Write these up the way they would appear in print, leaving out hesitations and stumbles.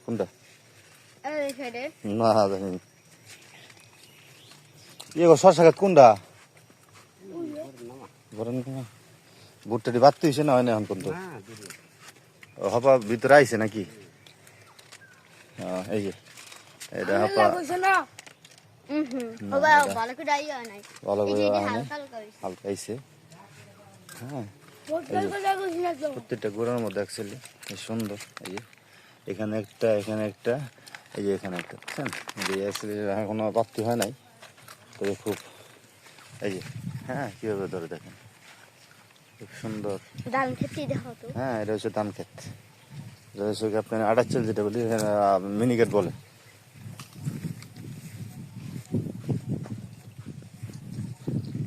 কোনটা? এই সাইডে না জানি না। শশা গাছ কোনটা? ভুট্টাটি বাড়তে হয়েছে না হয় না এখন পর্যন্ত? হপা ভিতরে আইছে নাকি? এই যে এটা হপা ভালো করে আইয়া নাই, ভালো এই করে যে আনে, হালকা হালকা হইছে। হালকা আইছে। হ্যাঁ প্রত্যেকটা গোড়ার মধ্যে অ্যাকচুয়ালি সুন্দর। এই যে এখানে একটা, এখানে একটা, এই যে এখানে একটা, বুঝছেন? এই যে অ্যাকচুয়ালি এখনো প্রাপ্তি হয় নাই, তবে খুব এই যে হ্যাঁ কীভাবে ধরে দেখেন, খুব সুন্দর। ধান খেতে দেখো তো। হ্যাঁ এটা হচ্ছে ধান ক্ষেত, এটা হচ্ছে আপনার আটাচ্চল যেটা বলি, মিনিকেট বলে।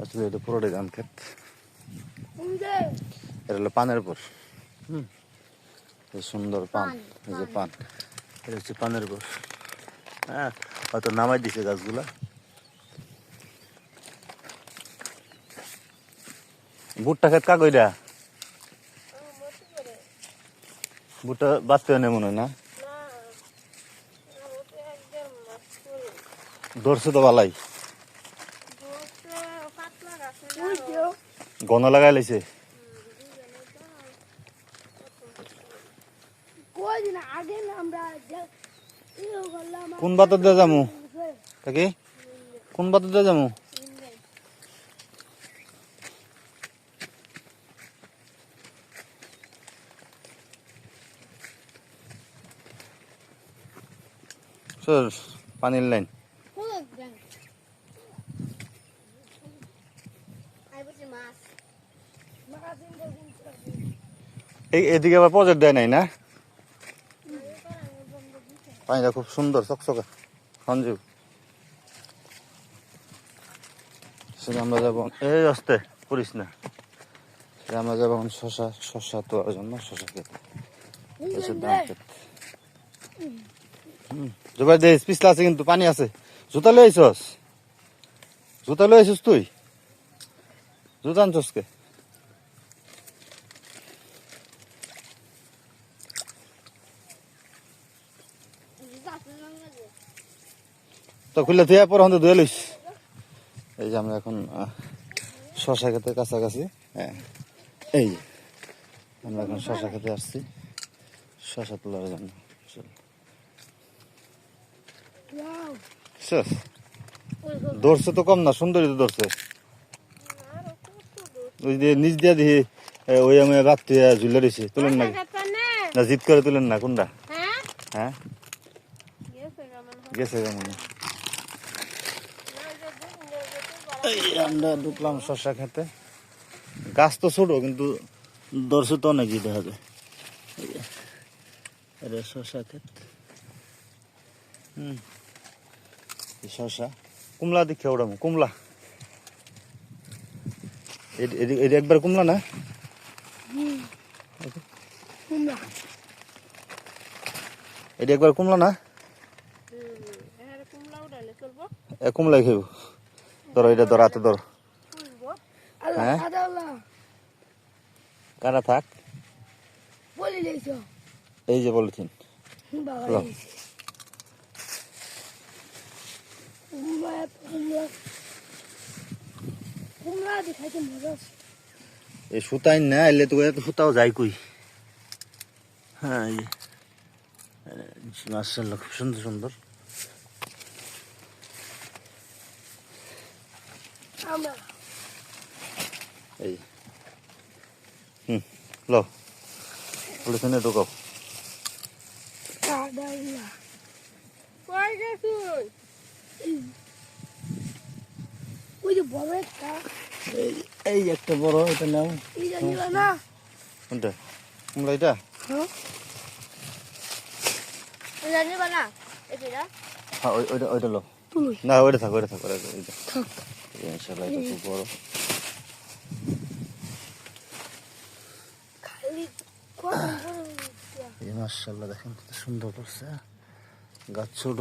আসলে এটা পুরোটাই ধান ক্ষেত। এটা হলো পানের উপর। সুন্দর পান, এই যে পান, এটা হচ্ছে পানের উপর। হ্যাঁ হয়তো নামাই দিছে গাছগুলা। ভুট্টা ক্ষেত কাকইরা, ভুট্টা বাঁচতে হয় না মনে হয় না? ধরছে তো বালাই, গণ লাগাই লাইছে। কোন বাতর দিয়ে যামু তাকে, কোন বাতর দিয়ে যামু? পানির লাইন। এদিকে আবার প্রজেক্ট দেয় নাই না? পানিটা খুব সুন্দর চকচকে সঞ্জু। সেটা আমরা যাবো, এই আসতে করিস না, সেটা আমরা যাবো এখন শশা তোলার জন্য। শশা খেতে ধান খেত। জোবাই দে, পিছলা আছে কিন্তু পানি আছে। জুতা লই আইসস, জুতা লই আইসস তুই? জুতা আনছস কে? তো খুললে তুই পর হতে ধুয়ে লইস। এই যে আমরা এখন শশা খেতে কাছাকাছি। হ্যাঁ এই যে আমরা এখন শশা খেতে আসছি, শশা তোলার জন্য। ধরছে তো কম না, সুন্দরী তো ধরছে। ওই যে নিচ দিয়ে দিই, ওই আমি রাত্রি ঝুলে রয়েছি। তুলেন না, না জিত করে তুলেন না কোনটা? হ্যাঁ গেছে কেমন? আমরা ঢুকলাম শশা খেতে। গাছ তো ছোট কিন্তু ধরছে তো অনেকই দেখা যায়। এটা শশা ক্ষেত। শশা কুমলা দেখে ওড়াম, কুমলা এটা একবার কুমলা না? এটা একবার কুমলা না? কুমলাই খাইব। ধরো এটা ধর, হাতে ধর। হ্যাঁ কারা থাক, এই যে বলেছেন এই সুতাই না এলে তো সুতাও যাই কই। হ্যাঁ মাশাআল্লাহ খুব সুন্দর সুন্দর। এই লো বলেছেন ঢোকাও। এই একটা বড়, এটা নাও। কোনটা কুমড়া? এটা হ্যাঁ ওইটা লো না, ওইটা থাক, ওইটা থাক, ইনশাআল্লাহ এটা খুব বড়। মাশাআল্লাহ দেখেন কত সুন্দর করছে, গাছ ছোট।